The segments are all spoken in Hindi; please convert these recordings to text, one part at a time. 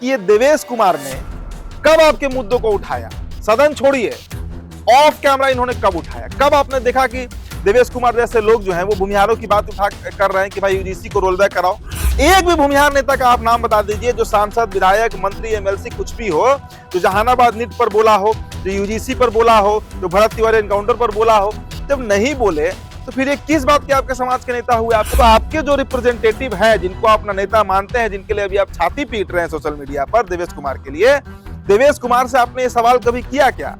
कि ये देवेश कुमार ने कब आपके मुद्दों को उठाया, सदन छोड़िए, ऑफ कैमरा इन्होंने कब उठाया, कब आपने देखा कि देवेश कुमार जैसे लोग जो हैं वो भूमिहारों की बात उठा कर रहे हैं कि भाई यूजीसी को रोल बैक कराओ। एक भी भूमिहार नेता का आप नाम बता दीजिए जो सांसद, विधायक, मंत्री, एमएलसी कुछ भी हो, जो जहानाबाद नीट पर बोला हो, जो यूजीसी पर बोला हो, जो भरत तिवारी एनकाउंटर पर बोला हो। जब नहीं बोले तो फिर ये किस बात के आपके समाज के नेता हुए? आपको आपके जो रिप्रेजेंटेटिव है, जिनको अपना नेता मानते हैं, जिनके लिए अभी आप छाती पीट रहे हैं सोशल मीडिया पर देवेश कुमार के लिए, देवेश कुमार से आपने ये सवाल कभी किया क्या?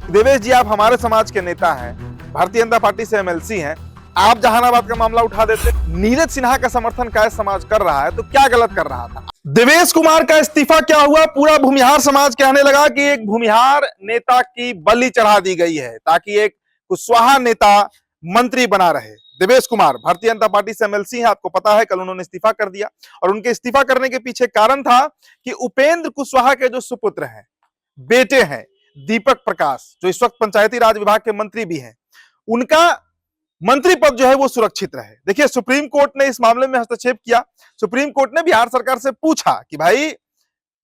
देवेश जी, आप हमारे समाज के नेता हैं, भारतीय जनता पार्टी से एमएलसी हैं, आप जहानाबाद का मामला उठा देते। नीरज सिन्हा का समर्थन काय समाज कर रहा है, तो क्या गलत कर रहा था? देवेश कुमार का इस्तीफा क्या हुआ? पूरा भूमिहार समाज कहने लगा कि एक भूमिहार नेता की बलि चढ़ा दी गई है ताकि एक कुशवाहा नेता मंत्री बना रहे। देवेश कुमार भारतीय जनता पार्टी से एमएलसी हैं, आपको पता है कल उन्होंने इस्तीफा कर दिया और उनके इस्तीफा करने के पीछे कारण था कि उपेंद्र कुशवाहा के जो सुपुत्र हैं, बेटे हैं, दीपक प्रकाश, जो इस वक्त पंचायती राज विभाग के मंत्री भी हैं, उनका मंत्री पद जो है वो सुरक्षित रहे। देखिए, सुप्रीम कोर्ट ने इस मामले में हस्तक्षेप किया। सुप्रीम कोर्ट ने बिहार सरकार से पूछा कि भाई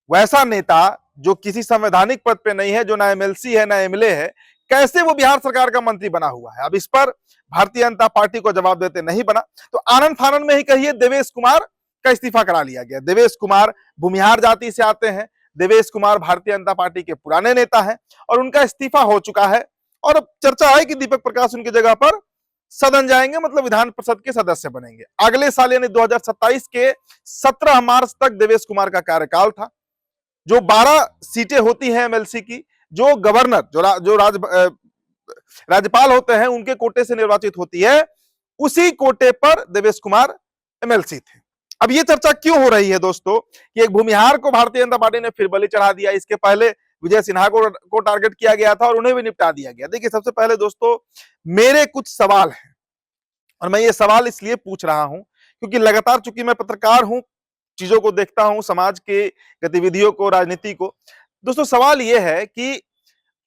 वैसा नेता जो किसी संवैधानिक पद पे नहीं है, जो ना एमएलसी है ना एमएलए है, कैसे वो बिहार सरकार का मंत्री बना हुआ है? अब इस पर भारतीय जनता पार्टी को जवाब देते नहीं बना, तो आनंद फानन में ही कहिए देवेश कुमार का इस्तीफा करा लिया गया। देवेश कुमार भूमिहार जाति से आते हैं, देवेश कुमार भारतीय जनता पार्टी के पुराने नेता हैं और उनका इस्तीफा हो चुका है और अब चर्चा है कि दीपक प्रकाश उनकी जगह पर सदन जाएंगे, मतलब विधान परिषद के सदस्य बनेंगे। अगले साल यानी 2027 के 17 मार्च तक देवेश कुमार का कार्यकाल था। जो 12 सीटें होती हैं एमएलसी की, जो गवर्नर, जो राज्यपाल होते हैं, उनके कोटे से निर्वाचित होती है, उसी कोटे पर देवेश कुमार एमएलसी थे। अब ये चर्चा क्यों हो रही है दोस्तों कि एक भूमिहार को भारतीय जनता पार्टी ने फिर बलि चढ़ा दिया? इसके पहले विजय सिन्हा को टारगेट किया गया था और उन्हें भी निपटा दिया गया। देखिए, सबसे पहले दोस्तों मेरे कुछ सवाल हैं और मैं ये सवाल इसलिए पूछ रहा हूं क्योंकि लगातार, चूंकि मैं पत्रकार हूं, चीजों को देखता हूं, समाज के गतिविधियों को, राजनीति को। दोस्तों, सवाल यह है कि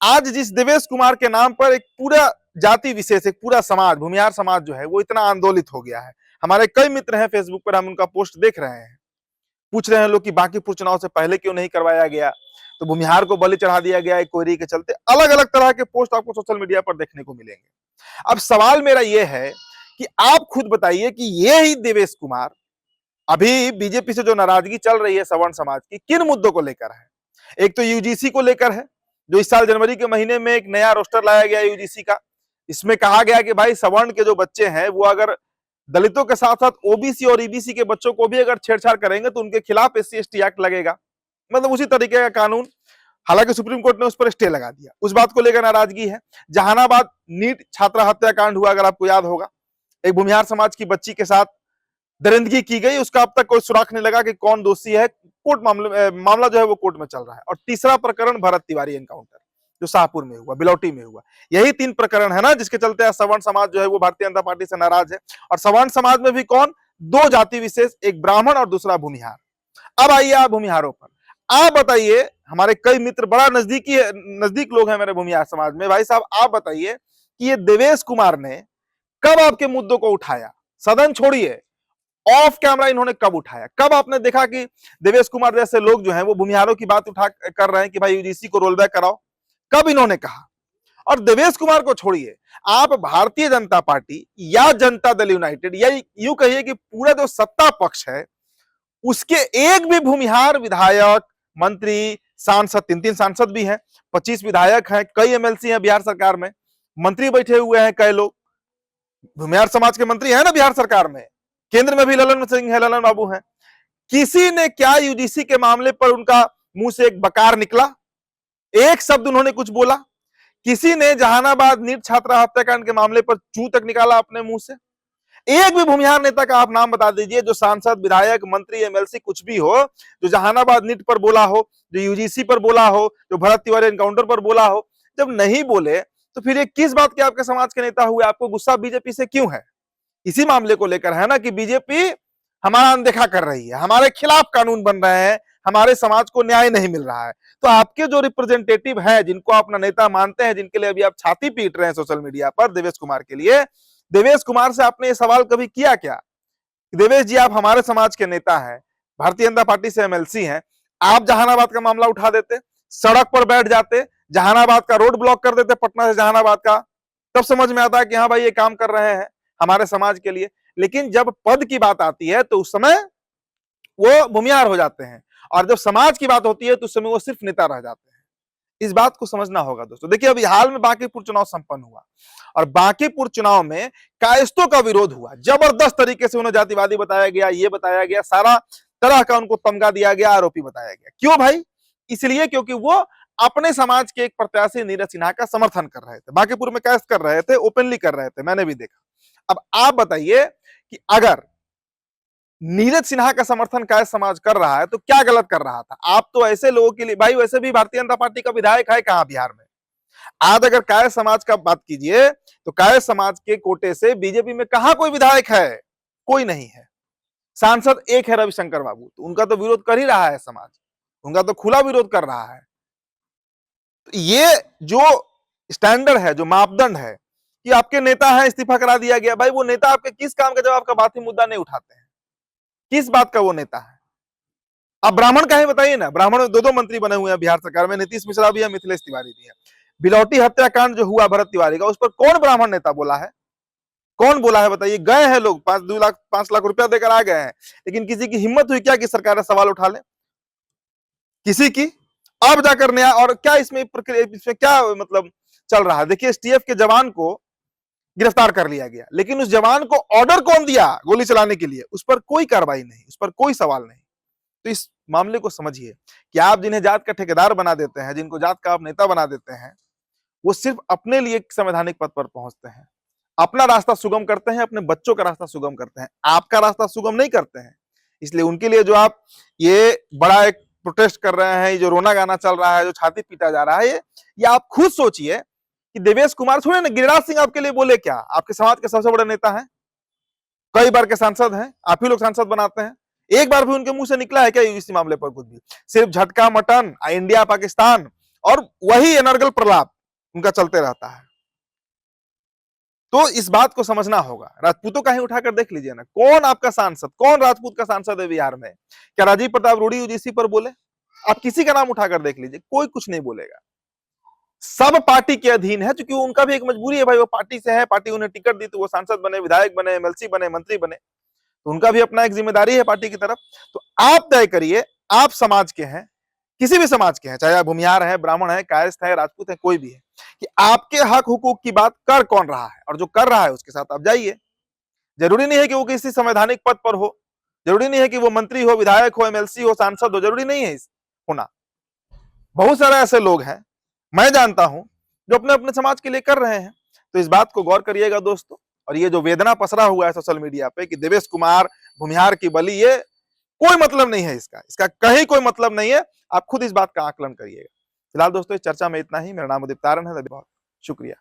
आज जिस देवेश कुमार के नाम पर एक पूरा जाति विशेष, एक पूरा समाज, भूमिहार समाज जो है वो इतना आंदोलित हो गया है। हमारे कई मित्र हैं फेसबुक पर, हम उनका पोस्ट देख रहे हैं, पूछ रहे हैं लोग कि बांकीपुर चुनाव से पहले क्यों नहीं करवाया गया, तो भूमिहार को बलि चढ़ा दिया गया एक कोयरी के चलते। अलग अलग तरह के पोस्ट आपको सोशल मीडिया पर देखने को मिलेंगे। अब सवाल मेरा यह है कि आप खुद बताइए कि ये ही देवेश कुमार अभी बीजेपी से जो नाराजगी चल रही है सवर्ण समाज की, किन मुद्दों को लेकर है? एक तो यूजीसी को लेकर है, जो इस साल जनवरी के महीने में एक नया रोस्टर लाया गया यूजीसी का। इसमें कहा गया कि भाई सवर्ण के जो बच्चे हैं वो अगर दलितों के साथ साथ ओबीसी और ईबीसी के बच्चों को भी अगर छेड़छाड़ करेंगे तो उनके खिलाफ SC/ST एक्ट लगेगा, मतलब उसी तरीके का कानून। हालांकि सुप्रीम कोर्ट ने उस पर स्टे लगा दिया, उस बात को लेकर नाराजगी है। जहानाबाद नीट छात्रा हत्याकांड हुआ, अगर आपको याद होगा, एक भूमिहार समाज की बच्ची के साथ दरिंदगी की गई, उसका अब तक कोई सुराग नहीं लगा कि कौन दोषी है। कोर्ट मामला जो है वो कोर्ट में चल रहा है। और तीसरा प्रकरण भरत तिवारी एनकाउंटर जो शाहपुर में हुआ, बिलौटी में हुआ। यही 3 प्रकरण है ना जिसके चलते सवर्ण समाज जो है वो भारतीय जनता पार्टी से नाराज है। और सवर्ण समाज में भी कौन? 2 जाति विशेष, एक ब्राह्मण और दूसरा भूमिहार। अब आइए आप भूमिहारों पर, आप बताइए, हमारे कई मित्र बड़ा नजदीक लोग हैं मेरे भूमिहार समाज में। भाई साहब, आप बताइए कि ये देवेश कुमार ने कब आपके मुद्दों को उठाया, सदन छोड़िए, ऑफ कैमरा इन्होंने कब उठाया? कब आपने देखा कि देवेश कुमार जैसे लोग जो हैं वो भूमिहारों की बात उठा कर रहे हैं कि भाई यूजीसी को रोल बैक कराओ? कब इन्होंने कहा? और देवेश कुमार को छोड़िए, आप भारतीय जनता पार्टी या जनता दल यूनाइटेड, या यूं कहिए कि पूरा जो सत्ता पक्ष है, उसके एक भी भूमिहार विधायक, मंत्री, सांसद, 3 सांसद भी हैं, 25 विधायक हैं, कई एमएलसी हैं बिहार सरकार में, मंत्री बैठे हुए हैं कई लोग, भूमिहार समाज के मंत्री हैं ना बिहार सरकार में, केंद्र में भी ललन सिंह है, ललन बाबू हैं। किसी ने क्या यूजीसी के मामले पर उनका मुंह से एक बकार निकला? एक शब्द उन्होंने कुछ बोला? किसी ने जहानाबाद नीट छात्रा हत्याकांड के मामले पर चू तक निकाला अपने मुंह से? एक भी भूमिहार नेता का आप नाम बता दीजिए जो सांसद, विधायक, मंत्री, एमएलसी कुछ भी हो, जो जहानाबाद नीट पर बोला हो, जो यूजीसी पर बोला हो, जो भरत तिवारी एनकाउंटर पर बोला हो। जब नहीं बोले तो फिर ये किस बात के आपके समाज के नेता हुए? आपको गुस्सा बीजेपी से क्यों है? इसी मामले को लेकर है ना कि बीजेपी हमारा अनदेखा कर रही है, हमारे खिलाफ कानून बन रहे हैं, हमारे समाज को न्याय नहीं मिल रहा है। तो आपके जो रिप्रेजेंटेटिव है, जिनको अपना नेता मानते हैं, जिनके लिए अभी आप छाती पीट रहे हैं सोशल मीडिया पर देवेश कुमार के लिए, देवेश कुमार से आपने ये सवाल कभी किया क्या? देवेश जी, आप हमारे समाज के नेता हैं, भारतीय जनता पार्टी से एमएलसी हैं, आप जहानाबाद का मामला उठा देते, सड़क पर बैठ जाते, जहानाबाद का रोड ब्लॉक कर देते, पटना से जहानाबाद का, तब समझ में आता है कि हाँ भाई ये काम कर रहे हैं हमारे समाज के लिए। लेकिन जब पद की बात आती है तो उस समय वो भूमिहार हो जाते हैं, और जब समाज की बात होती है तो उस समय वो सिर्फ नेता रह जाते हैं। इस बात को समझना होगा दोस्तों। देखिए अभी हाल में बांकीपुर चुनाव संपन्न हुआ, और बांकीपुर चुनाव में कायस्थों का विरोध हुआ, जबरदस्त तरीके से उन्हें जातिवादी बताया गया, ये बताया गया, सारा तरह का उनको तमगा दिया गया, आरोपी बताया गया। क्यों भाई? इसलिए क्योंकि वो अपने समाज के एक प्रत्याशी नीरज सिन्हा का समर्थन कर रहे थे, बांकीपुर में कायस्थ कर रहे थे, ओपनली कर रहे थे, मैंने भी देखा। अब आप बताइए कि अगर नीरज सिन्हा का समर्थन कायस्थ समाज कर रहा है तो क्या गलत कर रहा था? आप तो ऐसे लोगों के लिए, भाई वैसे भी भारतीय जनता पार्टी का विधायक है कहां बिहार में? आज अगर कायस्थ समाज का बात कीजिए तो कायस्थ समाज के कोटे से बीजेपी में कहां कोई विधायक है? कोई नहीं है। सांसद एक है, रविशंकर बाबू, तो उनका तो विरोध कर ही रहा है समाज, उनका तो खुला विरोध कर रहा है। तो ये जो स्टैंडर्ड है, जो मापदंड है कि आपके नेता है, इस्तीफा करा दिया गया, भाई वो नेता आपके किस काम का जब आपका बात ही मुद्दा नहीं उठाते हैं? किस बात का वो नेता है? आप ब्राह्मण का है बताइए ना, ब्राह्मण दो दो मंत्री बने हुए हैं बिहार सरकार में, नीतीश मिश्रा भी है, मिथिलेश तिवारी भी है। बिलौटी हत्याकांड जो हुआ भरत तिवारी का, उस पर कौन ब्राह्मण नेता बोला है? कौन बोला है बताइए? गए हैं लोग, 5 लाख रुपया देकर आ गए हैं, लेकिन किसी की हिम्मत हुई क्या कि सरकार सवाल उठा ले? किसी की? अब जाकर नया, और क्या इसमें प्रक्रिया, इसमें क्या मतलब चल रहा है? देखिए एसटीएफ के जवान को गिरफ्तार कर लिया गया, लेकिन उस जवान को ऑर्डर कौन दिया गोली चलाने के लिए? उस पर कोई कार्रवाई नहीं, उस पर कोई सवाल नहीं। तो इस मामले को समझिए कि आप जिन्हें जात का ठेकेदार बना देते हैं, जिनको जात का आप नेता बना देते हैं, वो सिर्फ अपने लिए संवैधानिक पद पर पहुंचते हैं, अपना रास्ता सुगम करते हैं, अपने बच्चों का रास्ता सुगम करते हैं, आपका रास्ता सुगम नहीं करते हैं। इसलिए उनके लिए जो आप ये बड़ा एक प्रोटेस्ट कर रहे हैं, ये जो रोना गाना चल रहा है, जो छाती पीटा जा रहा है, ये आप खुद सोचिए कि देवेश कुमार छोड़े ना, गिरिराज सिंह आपके लिए बोले क्या? आपके समाज के सबसे बड़े नेता हैं, कई बार के सांसद हैं, आप ही लोग सांसद बनाते हैं, एक बार भी उनके मुंह से निकला है क्या इसी मामले पर कुछ भी? सिर्फ झटका मटन, इंडिया पाकिस्तान, और वही अनर्गल प्रलाप उनका चलते रहता है। तो इस बात को समझना होगा। राजपूतों का ही उठाकर देख लीजिए ना, कौन आपका सांसद, कौन राजपूत का सांसद है बिहार में? क्या राजीव प्रताप रूडी यूजीसी पर बोले? आप किसी का नाम उठाकर देख लीजिए, कोई कुछ नहीं बोलेगा। सब पार्टी के अधीन है, क्योंकि उनका भी एक मजबूरी है भाई, वो पार्टी से है, पार्टी उन्हें टिकट दी तो वो सांसद बने, विधायक बने, एमएलसी बने, मंत्री बने, तो उनका भी अपना एक जिम्मेदारी है पार्टी की तरफ। तो आप तय करिए, आप समाज के हैं, किसी भी समाज के हैं, चाहे आप भूमिहार है, ब्राह्मण है, कायस्थ है, राजपूत है, कोई भी है, कि आपके हक हुकूक की बात कर कौन रहा है, और जो कर रहा है उसके साथ आप जाइए। जरूरी नहीं है कि वो किसी संवैधानिक पद पर हो, जरूरी नहीं है कि वो मंत्री हो, विधायक हो, एमएलसी हो, सांसद हो, जरूरी नहीं है होना। बहुत सारे ऐसे लोग हैं, मैं जानता हूं, जो अपने अपने समाज के लिए कर रहे हैं। तो इस बात को गौर करिएगा दोस्तों। और ये जो वेदना पसरा हुआ है सोशल मीडिया पे कि देवेश कुमार भूमिहार की बलि, ये कोई मतलब नहीं है, इसका कहीं कोई मतलब नहीं है। आप खुद इस बात का आकलन करिएगा। फिलहाल दोस्तों इस चर्चा में इतना ही। मेरा नाम उदित तारण है। बहुत शुक्रिया।